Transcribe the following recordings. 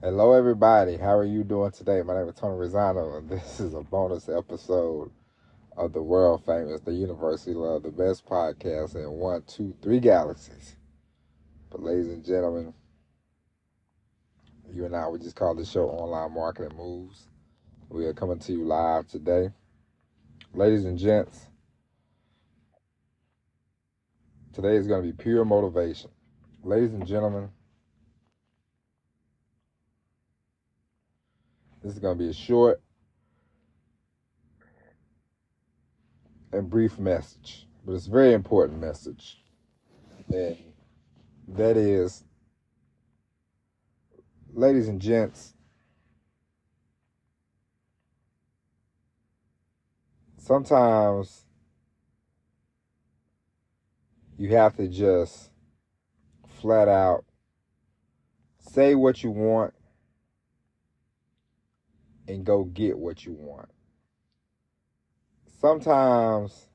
Hello, everybody. How are you doing today? My name is Tony Rosano, and this is a bonus episode of the world famous, the University Love, the best podcast in one, two, three galaxies. But, ladies and gentlemen, you and I, we just call this show Online Marketing Moves. We are coming to you live today. Ladies and gents, today is going to be pure motivation. Ladies and gentlemen, this is going to be a short and brief message, but it's a very important message. And that is, ladies and gents, sometimes you have to just flat out say what you want and go get what you want. Sometimes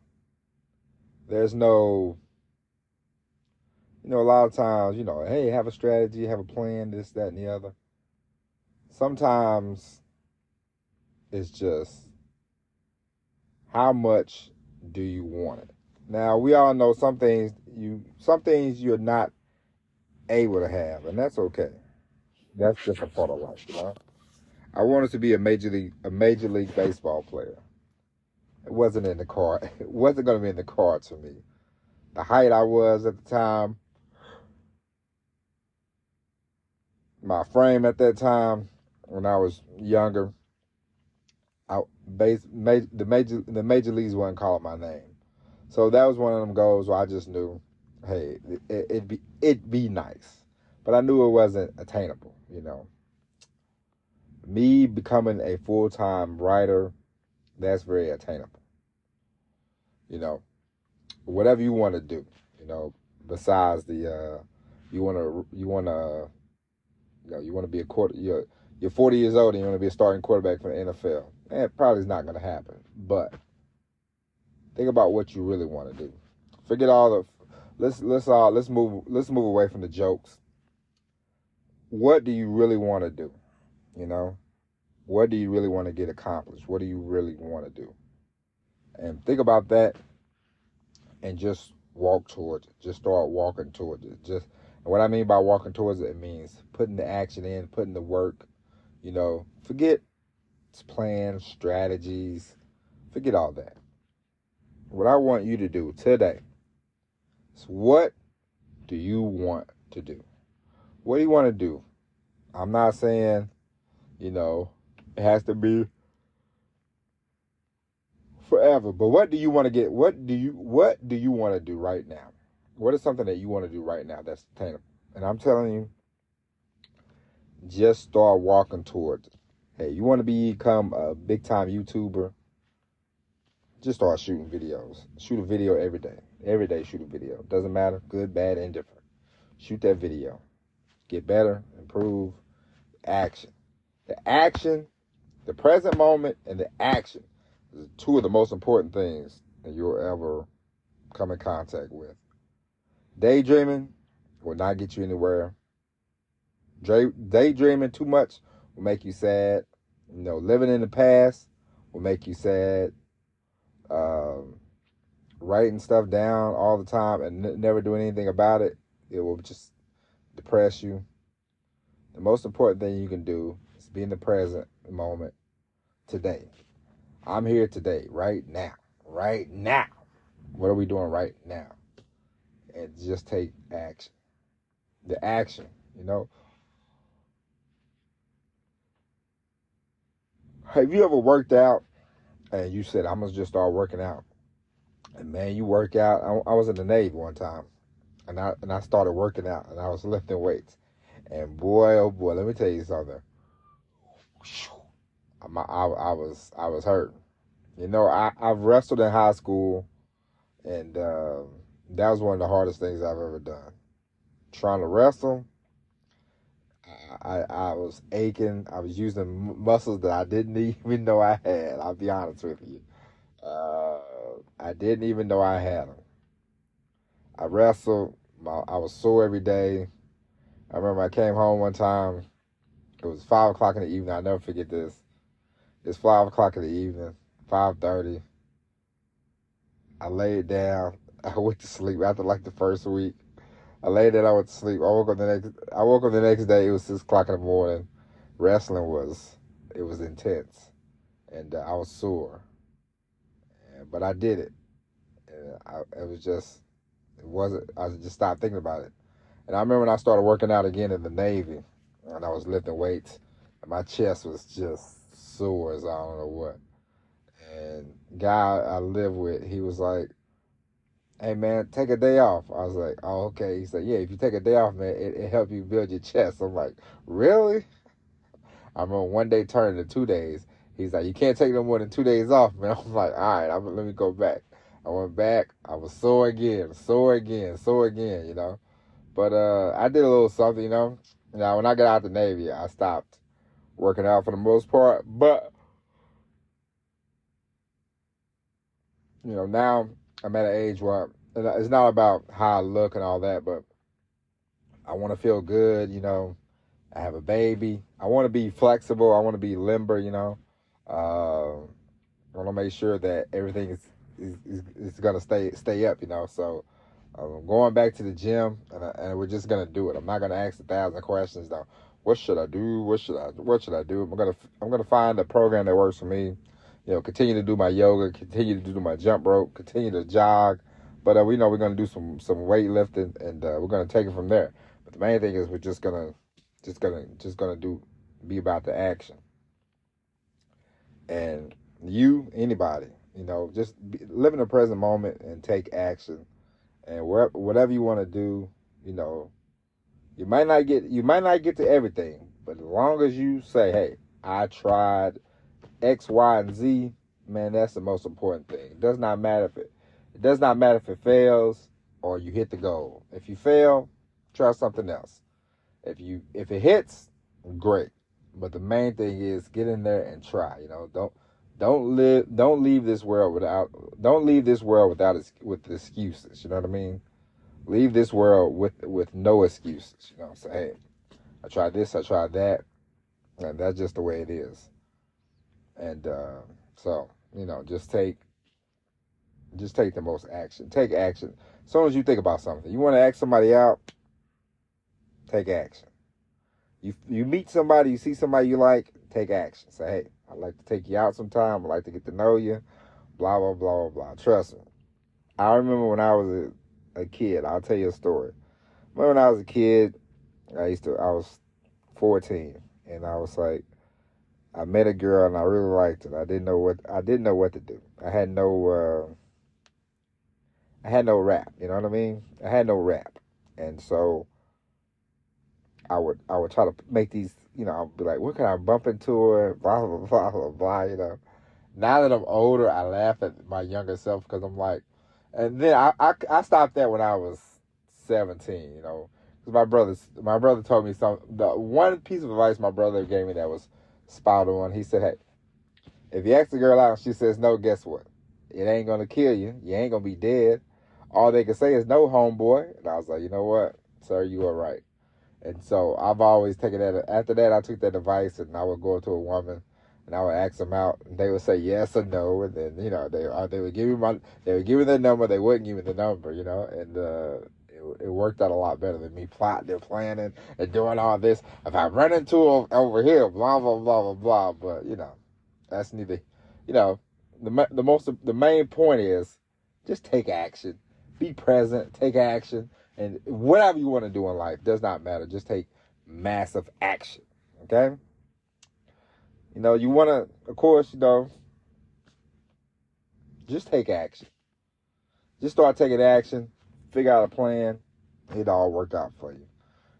there's no, a lot of times, hey, have a strategy, have a plan, this, that, and the other. Sometimes it's just, how much do you want it? Now, we all know some things you're not able to have, and that's okay. That's just a part of life, I wanted to be a major league baseball player. It wasn't in the card. It wasn't going to be in the cards for me. The height I was at the time, my frame at that time, when I was younger, the major leagues wasn't calling my name. So that was one of them goals where I just knew, hey, it'd be nice, but I knew it wasn't attainable. Me becoming a full-time writer, that's very attainable. Whatever you want to do, besides the you want to be a quarter. You're 40 years old and you want to be a starting quarterback for the NFL. It probably is not going to happen. But think about what you really want to do. Forget all the. Let's move away from the jokes. What do you really want to do? What do you really want to get accomplished? What do you really want to do? And think about that and just walk towards it. Just start walking towards it. And what I mean by walking towards it means putting the action in, putting the work. Forget plans, strategies. Forget all that. What I want you to do today is, what do you want to do? What do you want to do? I'm not saying, it has to be forever, but what do you want to get? What do you want to do right now? What is something that you want to do right now that's attainable? And I'm telling you, just start walking towards it. Hey, you want to become a big time YouTuber? Just start shooting videos. Shoot a video every day. Every day shoot a video. Doesn't matter, good, bad, indifferent. Shoot that video. Get better, improve, action. The present moment and the action is two of the most important things that you'll ever come in contact with. Daydreaming will not get you anywhere. Daydreaming too much will make you sad. Living in the past will make you sad. Writing stuff down all the time and never doing anything about it, it will just depress you. The most important thing you can do is be in the present moment today. I'm here today, right now. Right now. What are we doing right now? And just take action. The action, Have you ever worked out and you said, I'm going to just start working out? And man, you work out. I was in the Navy one time, and I started working out, and I was lifting weights. And boy, oh boy, let me tell you something. I was hurting. I've wrestled in high school, and that was one of the hardest things I've ever done. Trying to wrestle, I was aching. I was using muscles that I didn't even know I had. I'll be honest with you. I didn't even know I had them. I wrestled. I was sore every day. I remember I came home one time It was 5 o'clock in the evening. I'll never forget this. It's 5 o'clock in the evening, 5:30. I laid down. I went to sleep after like the first week. I laid down, I went to sleep. I woke up the next day, it was 6 o'clock in the morning. Wrestling was intense. And I was sore. But I did it. And I just stopped thinking about it. And I remember when I started working out again in the Navy, and I was lifting weights, and my chest was just sore as I don't know what. And guy I live with, he was like, "Hey man, take a day off." I was like, "Oh, okay." He said, "Yeah, if you take a day off, man, it help you build your chest." I'm like, "Really?" I remember one day turned into 2 days. He's like, "You can't take no more than 2 days off, man." I'm like, "All right, let me go back." I went back. I was sore again, you know. But I did a little something, you know. Now, when I got out the Navy, I stopped working out for the most part. But, you know, now I'm at an age where it's not about how I look and all that, but I want to feel good, you know. I have a baby. I want to be flexible. I want to be limber, you know. I want to make sure that everything is going to stay up, you know. So I'm going back to the gym, and we're just going to do it. I'm not going to ask 1,000 questions, though. What should I do? What should I do? I'm gonna find a program that works for me. You know, continue to do my yoga, continue to do my jump rope, continue to jog. But we know we're gonna do some weightlifting, and we're gonna take it from there. But the main thing is we're just gonna be about the action. And anybody, you know, just live in the present moment and take action. And whatever you want to do, you know, you might not get to everything, but as long as you say, "Hey, I tried X, Y, and Z," man, that's the most important thing. It does not matter if it fails or you hit the goal. If you fail, try something else. If it hits, great. But the main thing is get in there and try. You know, don't leave this world with excuses. You know what I mean? Leave this world with no excuses. You know, say, "Hey, I tried this, I tried that," and that's just the way it is. And so, you know, just take the most action. Take action. As soon as you think about something, you want to ask somebody out, take action. You meet somebody, you see somebody you like, take action. Say, "Hey, I'd like to take you out sometime. I'd like to get to know you." Blah, blah, blah, blah, blah. Trust me. I remember when I was a kid. I'll tell you a story. When I was a kid, I was 14, and I was like, I met a girl and I really liked her. I didn't know what to do. I had no rap. You know what I mean? I had no rap, and so I would try to make these. You know, I'd be like, "What can I bump into her?" Blah blah blah blah blah. You know. Now that I'm older, I laugh at my younger self because I'm like, and then I stopped that when I was 17. You know, because my brother told me the one piece of advice my brother gave me that was spot on. He said, "Hey, if you ask the girl out and she says no, guess what? It ain't gonna kill you. You ain't gonna be dead. All they can say is no, homeboy." And I was like, "You know what, sir, you are right." And so I've always taken that. After that, I took that advice, and I would go to a woman, and I would ask them out, and they would say yes or no, and then you know they would give me their number, they wouldn't give me the number, you know, and it worked out a lot better than me plotting and planning and doing all this. If I run into them over here, blah blah blah blah blah, but you know, that's neither, you know, the main point is just take action, be present, take action. And whatever you want to do in life does not matter. Just take massive action, okay? You know, you want to, of course, you know, just take action. Just start taking action, figure out a plan, it all worked out for you.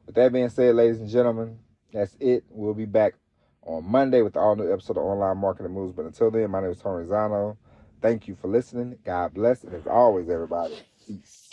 With that being said, ladies and gentlemen, that's it. We'll be back on Monday with the all-new episode of Online Marketing Moves. But until then, my name is Tony Rizzano. Thank you for listening. God bless. And as always, everybody, peace.